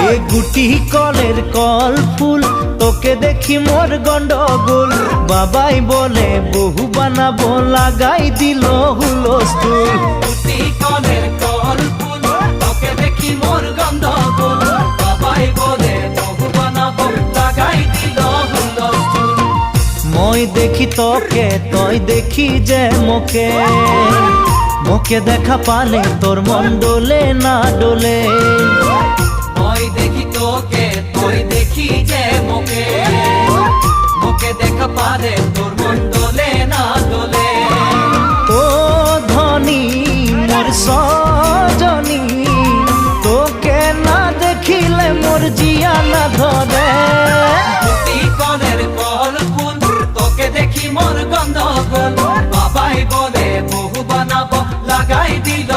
এ গুটি কলের কল ফুল তোকে দেখি মোর গন্ডগোল বাবাই বলে বহু বানাবো লাগাই দিল হুলস্থুল গুটি কলের কল ফুল তোকে দেখি মোর গন্ডগোল বাবাই বলে বহু বানাবো লাগাই দিল হুলস্থুল মই দেখি তোকে তই দেখি যে মোকে মোকে দেখা পালে তোর মন ডোলে না ডোলে মই দেখি তোকে তুই দেখি যে মোকে মোকে দেখা পারে তোর মন দোলে না দোলে ও ধনী মোর সজনী তোকে না দেখিলে মোর জিয়া না ধরে গুটি কলের কল ফুল তোকে দেখি মোর গন্ধগোল বাবাই বলে বহু বানাবো লাগাই দিল